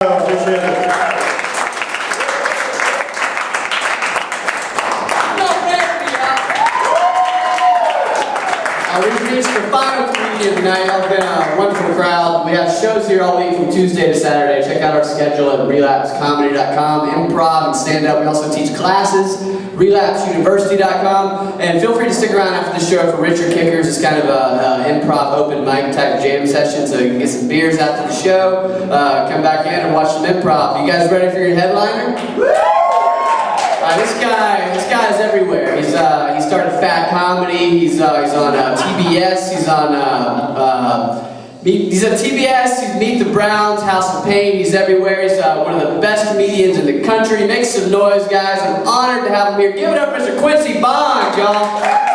Appreciate it. We've reached the final comedian tonight. Y'all have been a wonderful crowd. We have shows here all week from Tuesday to Saturday. Check out our schedule at relapsecomedy.com, improv and stand-up. We also teach classes, relapseuniversity.com. And feel free to stick around after the show for Richard Kickers. It's kind of an improv open mic type jam session, so you can get some beers after the show. Come back in and watch some improv. You guys ready for your headliner? This guy is everywhere. He started Phat comedy. He's on TBS. He's on TBS. He's Meet the Browns, House of Payne. He's everywhere. He's one of the best comedians in the country. Make some noise, guys. I'm honored to have him here. Give it up, Mr. Quincy, y'all.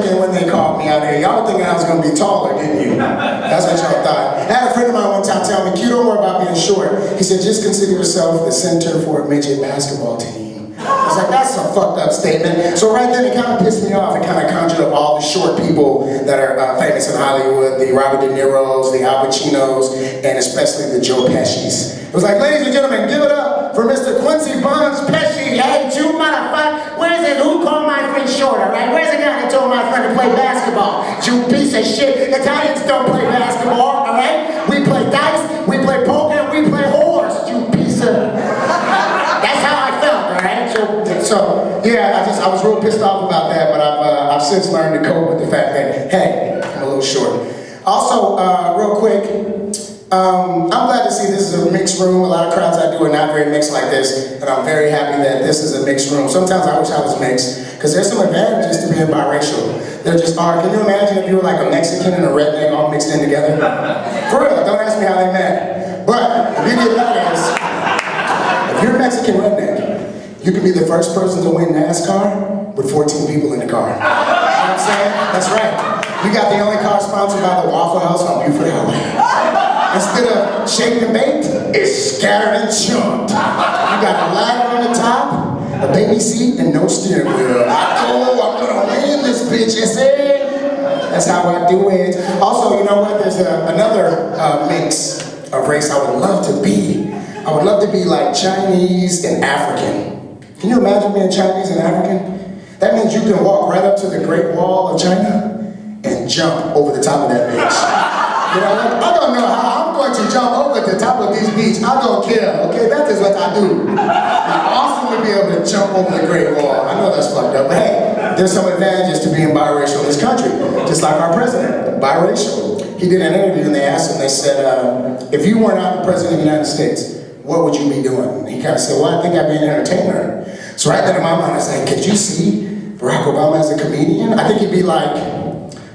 When they called me out here, y'all were thinking I was going to be taller, didn't you? That's what y'all thought. I had a friend of mine one time tell me, "Q, don't worry about being short." He said, "Just consider yourself the center for a midget basketball team." I was like, that's a fucked up statement. So right then it kind of pissed me off. It kind of conjured up all the short people that are famous in Hollywood, the Robert De Niro's, the Al Pacinos, and especially the Joe Pesci's. It was like, ladies and gentlemen, give it up for Mr. Quincy Barnes Pesci. Hey, you motherfucker, where's it? Who called my friend short, all right? Where's the guy that told my friend to play basketball? You piece of shit. Italians don't play basketball, all right? We play dice, we play poker, and we play horse, you piece of... That's how I felt, all right? So yeah, I was real pissed off about that, but I've since learned to cope with the fact that, hey, I'm a little short. Also, real quick, I'm glad to see this is a mixed room. A lot of crowds I do are not very mixed like this, and I'm very happy that this is a mixed room. Sometimes I wish I was mixed, because there's some advantages to being biracial. There just are. Can you imagine if you were like a Mexican and a redneck all mixed in together? For real, don't ask me how they met. But the beauty of that is, if you're a Mexican redneck, you can be the first person to win NASCAR with 14 people in the car. You know what I'm saying? That's right. You got the only car sponsored by the Waffle House on Buford Highway. Instead of shake and baked, it's scattered and chunked. You got a ladder on the top, a baby seat, and no steering wheel. I'm gonna win this bitch, you see? That's how I do it. Also, you know what? There's another mix of race I would love to be. I would love to be like Chinese and African. Can you imagine being Chinese and African? That means you can walk right up to the Great Wall of China and jump over the top of that bitch. You know, I don't know how I'm going to jump over the top of these beaches. I don't care, okay? That is what I do. It's awesome to be able to jump over the Great Wall. I know that's fucked up, but hey, there's some advantages to being biracial in this country. Just like our president, biracial. He did an interview and they asked him, they said, if you were not the president of the United States, what would you be doing? And he kind of said, well, I think I'd be an entertainer. So right then in my mind, I was like, could you see Barack Obama as a comedian? I think he'd be like,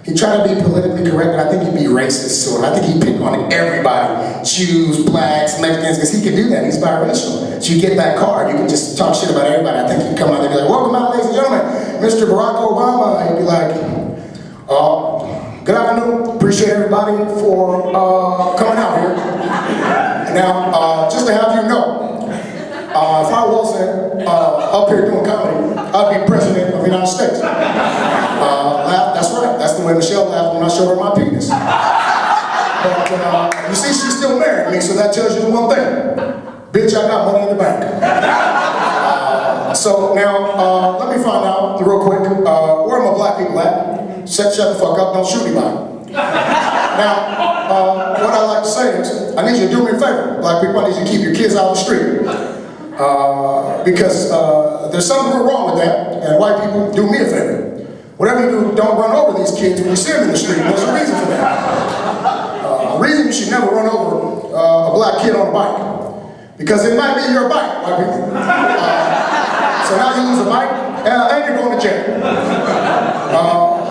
he'd try to be politically correct, but I think he'd be racist. So I think he'd pick on everybody, Jews, blacks, Mexicans, because he can do that. He's biracial. So you get that card, you can just talk shit about everybody. I think he'd come out and be like, welcome out, ladies and gentlemen, Mr. Barack Obama. He'd be like, good afternoon. Appreciate everybody for coming out here. Now, just to have you know, if I wasn't up here doing comedy, I'd be president of the United States. Laugh, that's right. That's the way Michelle laughed when I showed her my penis. But you see, she still married me, so that tells you one thing. Bitch, I got money in the bank. So now, let me find out real quick, where are my black people at? Shut the fuck up, don't shoot anybody. Now, what I like to say is, I need you to do me a favor. Black people, I need you to keep your kids out of the street. Because there's something wrong with that, and white people, do me a favor. Whatever you do, don't run over these kids when you see them in the street. There's a reason for that. The reason you should never run over a black kid on a bike. Because it might be your bike, white people. So now you lose a bike, and you're going to jail.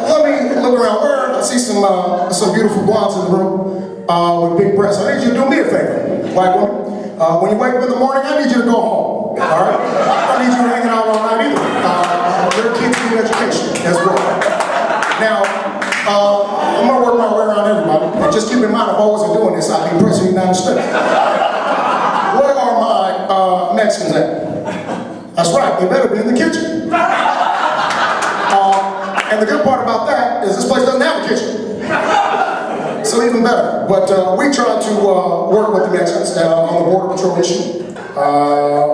Let me look around where I see some beautiful blondes in the room with big breasts. I need you to do me a favor, white woman. When you wake up in the morning, I need you to go home, all right? I don't need you hanging out all night either. Your kids need education as well. Now, I'm gonna work my way around everybody. And just keep in mind, if I wasn't doing this, I'd be president of the United States. Where are my Mexicans at? That's right, they better be in the kitchen. fact is, this place doesn't have a kitchen. So even better. But we tried to work with the Mexicans on the Border Patrol issue.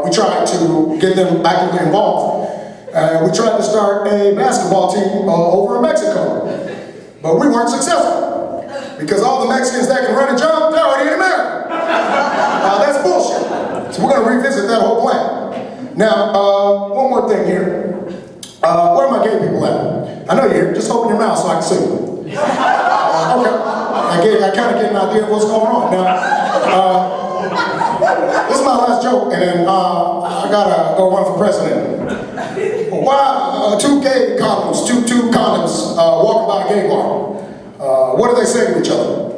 We tried to get them actively involved. We tried to start a basketball team over in Mexico. But we weren't successful. Because all the Mexicans that can run and jump, they're already in America. That's bullshit. So we're going to revisit that whole plan. Now, one more thing here. Where are my gay people at? I know you're here. Just open your mouth so I can see you. Okay. I kind of get an idea of what's going on. Now, this is my last joke, and then I gotta go run for president. Why two gay condoms, two condoms walking by a gay bar? What do they say to each other?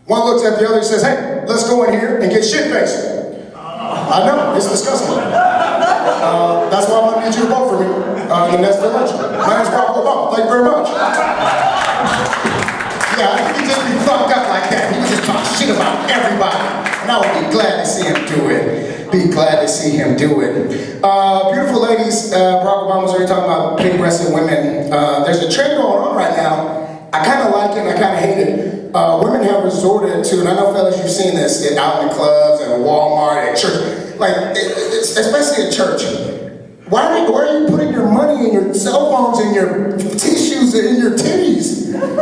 One looks at the other and says, hey, let's go in here and get shit-faced. I know, it's disgusting. That's why I'm gonna need you to vote for me in the next election. My name's Barack Obama. Thank you very much. Yeah, he could just be fucked up like that. He would just talk shit about everybody. And I would be glad to see him do it. Be glad to see him do it. Beautiful ladies, Barack Obama was already talking about big-breasted women. There's a trend going on right now. I kind of like it and I kind of hate it. Women have resorted to, and I know fellas you've seen this, out in the clubs and Walmart and church, like, especially at church. Why are you putting your money in your cell phones and your tissues and in your titties?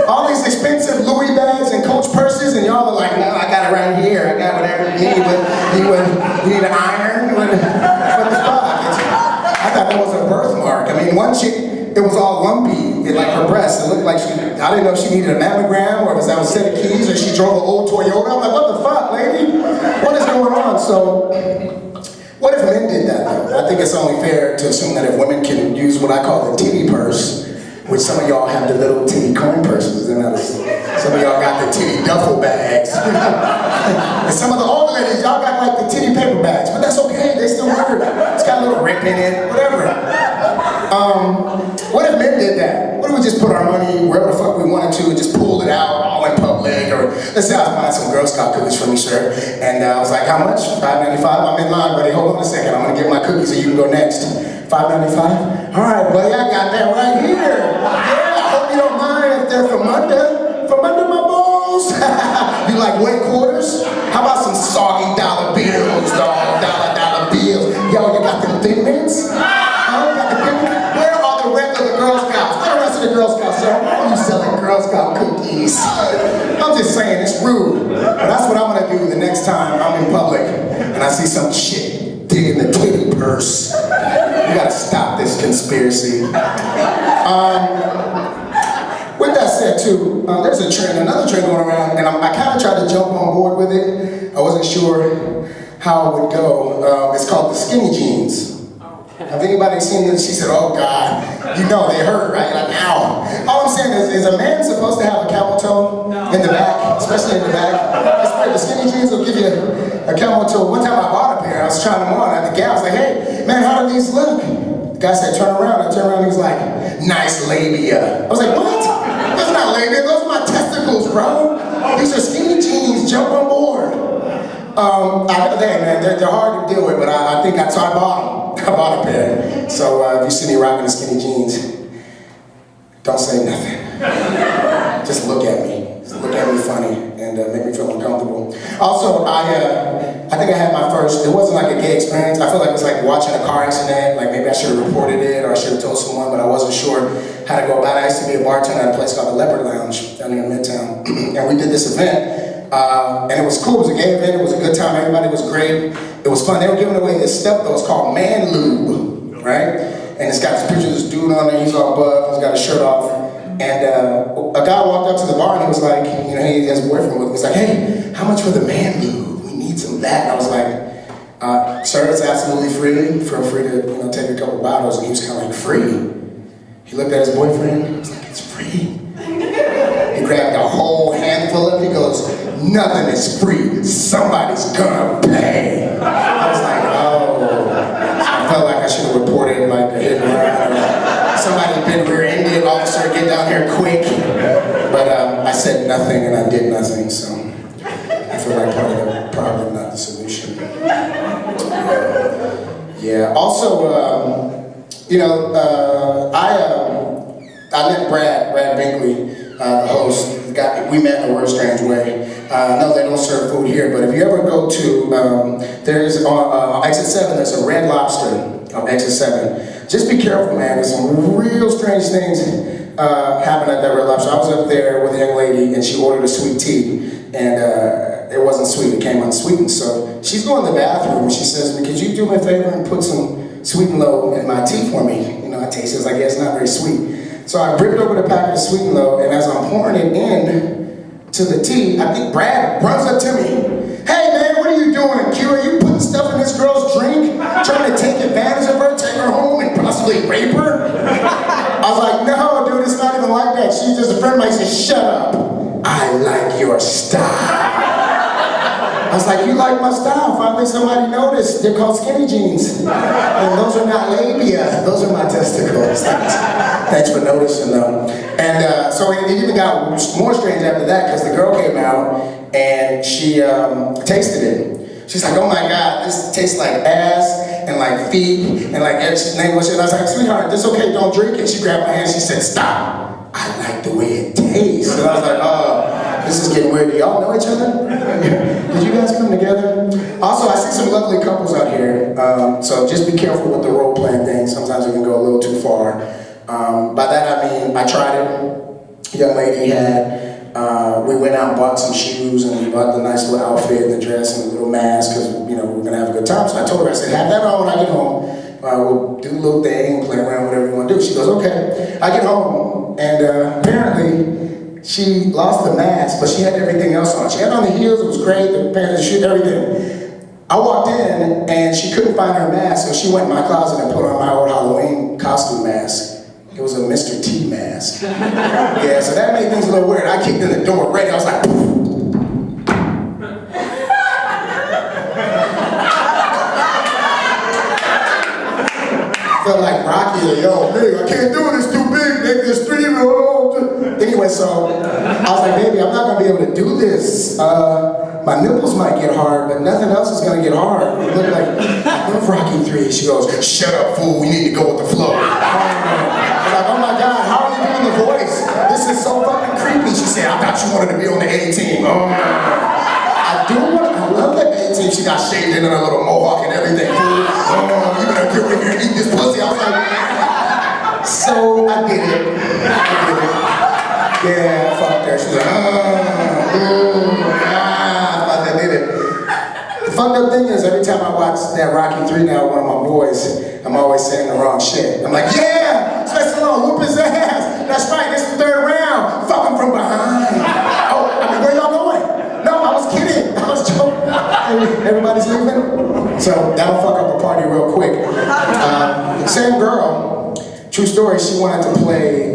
All these expensive Louis bags and Coach purses, and y'all are like, no, I got it right here. I got whatever you need. You need an iron? What the fuck? I thought that was a birthmark. I mean, one chick, it was all lumpy, like her breast. It looked like I didn't know if she needed a mammogram or if that was a set of keys or she drove an old Toyota. I'm like, what the fuck, lady? What is going on? So, what if men did that though? I think it's only fair to assume that if women can use what I call the titty purse, which some of y'all have the little titty coin purses, and some of y'all got the titty duffel bags. And some of the older ladies, y'all got like the titty paper bags, but that's okay, they still work. It's got a little rip in it, whatever. What if men did that? What if we just put our money wherever the fuck we wanted to and just pulled it out all in public? Or let's say I was buying some Girl Scout cookies for me, sir, and I was like, how much? $5.95? I'm in line, buddy. Hold on a second. I'm gonna get my cookies so you can go next. $5.95? All right, buddy, I got that right here. Yeah, I hope you don't mind if they're from under my balls. You like wet quarters? How about some soggy dollar bills, dog? Dollar bills. Yo, you got them Thin Mints? Where are the rest of the Girl Scouts? Where are the rest of the Girl Scouts, sir? Why are you selling Girl Scout cookies? I'm just saying, it's rude. But that's what I'm gonna do the next time I'm in public and I see some chick digging the titty purse. We gotta stop this conspiracy. With that said too, there's another trend going around, and I kind of tried to jump on board with it. I wasn't sure how it would go. It's called the skinny jeans. Have anybody seen this? She said, oh God, you know they hurt, right? Like, ow. All I'm saying is a man supposed to have a camel toe in the back, especially in the back? The skinny jeans will give you a camel toe. One time I bought a pair, I was trying them on at the gal. I was like, hey, man, how do these look? The guy said, turn around. I turned around and he was like, nice labia. I was like, what? That's not labia, those are my testicles, bro. These are skinny jeans, jump on board. They're hard to deal with, but I think I bought them. I bought a pair. So if you see me rocking the skinny jeans, don't say nothing. Just look at me. Just look at me funny and make me feel uncomfortable. Also, I think I had my first, it wasn't like a gay experience. I feel like it was like watching a car accident. Like maybe I should have reported it or I should have told someone, but I wasn't sure how to go about it. I used to be a bartender at a place called the Leopard Lounge down here in Midtown. And we did this event. And it was cool, it was a gay event, it was a good time, everybody was great. It was fun. They were giving away this stuff that was called Man Lube, right? And it's got this picture of this dude on there, he's all buff, he's got his shirt off. And a guy walked up to the bar and he was like, you know, he has a boyfriend with him. He's like, hey, how much for the Man Lube? We need some of that. And I was like, sir, it's absolutely free. Feel free to, take a couple bottles. And he was kind of like, free? He looked at his boyfriend, he was like, it's free. He grabbed a whole handful of it. He goes, nothing is free. Somebody's gonna pay. I was like, oh. I felt like I should have reported like a hit and run. Or somebody been rear-ended, officer, get down here quick. But I said nothing and I did nothing, so I feel like part of the problem, not the solution. Yeah. Also, I met Brad Binkley, the host. We met in a real strange way. No, they don't serve food here, but if you ever go to, there's on exit 7, there's a Red Lobster on exit 7. Just be careful, man. There's some real strange things happen at that Red Lobster. I was up there with a young lady, and she ordered a sweet tea, and it wasn't sweet, it came unsweetened. So she's going to the bathroom, and she says, could you do me a favor and put some Sweet and Low in my tea for me? You know, I tasted it, like, yeah, it's not very sweet. So I ripped open a packet of Sweet and Low, and as I'm pouring it in to the tea, I think Brad runs up to me. Hey man, what are you doing? Q, are you putting stuff in this girl's drink? Trying to take advantage of her, take her home, and possibly rape her? I was like, no, dude, it's not even like that. She's just a friend of mine. She said, shut up. I like your style. I was like, you like my style? Finally somebody noticed. They're called skinny jeans. And those are not labia. Those are my testicles. Thanks for noticing them. And so it even got more strange after that because the girl came out and she tasted it. She's like, oh my God, this tastes like ass and like feet and like she's name was shit. And I was like, sweetheart, this okay, don't drink it. She grabbed my hand, she said, stop. I like the way it tastes. And I was like, oh, this is getting weird. Do y'all know each other? Did you guys come together? Also, I see some lovely couples out here. So just be careful with the role playing thing. Sometimes it can go a little too far. By that I mean, I tried it. A young lady had, we went out and bought some shoes and we bought the nice little outfit and the dress and the little mask because, you know, we were gonna have a good time. So I told her, I said, have that on when I get home. We'll do a little thing, play around, whatever you want to do. She goes, okay. I get home and apparently she lost the mask, but she had everything else on. She had on the heels, it was great, the pants, the shoes, everything. I walked in and she couldn't find her mask, so she went in my closet and put on my old Halloween costume mask. It was a Mr. T mask. Yeah, so that made things a little weird. I kicked in the door ready, I was like, felt like Rocky, yo, nigga, I can't do it, it's too big, nigga, it's 3 years old. Anyway, so I was like, baby, I'm not gonna be able to do this. My nipples might get hard, but nothing else is gonna get hard. It looked like, I love Rocky 3. She goes, shut up, fool, we need to go with the flow. I was like, oh my God, how are you doing the voice? This is so fucking creepy. She said, I thought you wanted to be on the A-team. Oh, I love the A-team. She got shaved in her little mohawk and everything. Oh, you better get over here and eat this pussy. I was like, so I did it. Yeah, fuck her. She's like, I did it. The fucked up thing is, every time I watch that Rocky 3 now, one of my boys, I'm always saying the wrong shit. I'm like, yeah, Sylvester Stallone, whoop his ass. That's right, this is the 3rd round. Fuck him from behind. Oh, I mean, where y'all going? No, I was kidding. I was joking. Everybody's leaving? So that'll fuck up a party real quick. Same girl, true story, she wanted to play,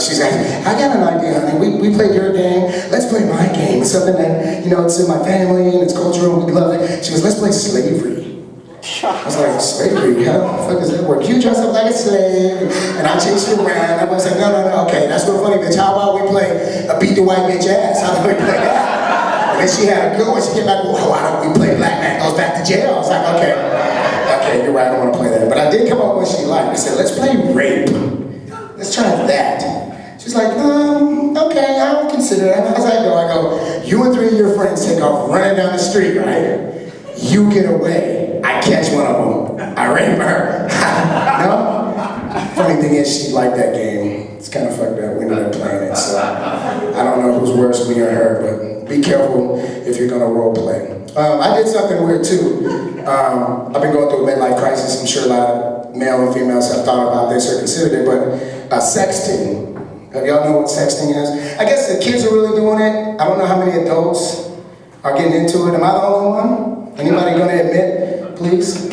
she's like, I got an idea, honey. We played your game. Let's play my game. It's something that, you know, it's in my family and it's cultural. We love it. She goes, let's play slavery. I was like, slavery? How the fuck does that work? You dress up like a slave and I chase you around. I was like, no, okay, that's real funny, bitch. How about we play a beat the white bitch ass? How about we play that? And then she had a go and she came back, well, why don't we play black man goes back to jail? I was like, okay, you're right, I don't want to play that. But I did come up with what she liked. I said, let's play rape. Let's try that. She's like, okay, I'll consider it. As I go, you and 3 of your friends take off running down the street, right? You get away. I catch one of them. I rape her. No? Funny thing is, she liked that game. It's kind of fucked up. We ended up playing it, so I don't know who's worse, me or her, but be careful if you're gonna role play. I did something weird too. I've been going through a midlife crisis. I'm sure a lot of male and females have thought about this or considered it, but sexting. Y'all know what sexting is? I guess the kids are really doing it. I don't know how many adults are getting into it. Am I the only one? Anybody gonna admit, please?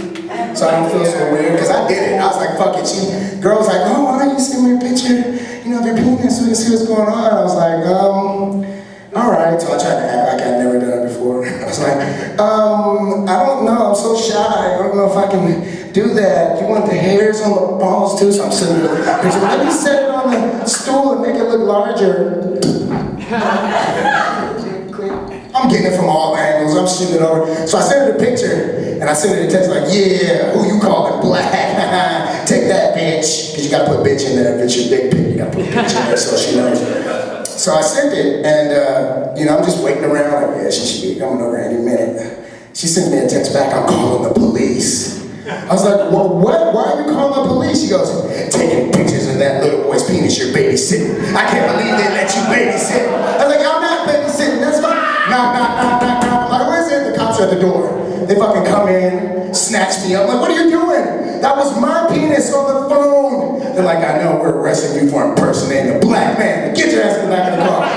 So I don't feel so weird, because I did it. I was like, fuck it. Girls like, oh, why don't you send me a picture, you know, of your penis so we can see what's going on? I was like, all right. So I tried to act like I'd never done it before. I was like, I don't know, I'm so shy. I don't know if I can do that. You want the hairs on the balls too? So I'm sitting there. Let me set it on the stool and make it look larger. I'm getting it from all angles. I'm shooting it over. So I sent her the picture, and I sent her the text like, yeah, who you calling black? Take that, bitch, because you gotta put bitch in there. If it's your dick pic, you gotta put bitch in there so she knows. So I sent it, and you know, I'm just waiting around, like, yeah, she should be coming over any minute. She sends me a text back, I'm calling the police. I was like, well, what? Why are you calling the police? She goes, taking pictures of that little boy's penis you're babysitting. I can't believe they let you babysit. I was like, I'm not babysitting, that's fine. Knock, knock, knock, knock, knock. I'm like, where's it? The cops are at the door. They fucking come in, snatch me up. I'm like, what are you doing? That was my penis on the phone. They're like, I know, we're arresting you for impersonating a black man. Get your ass in the back of the car.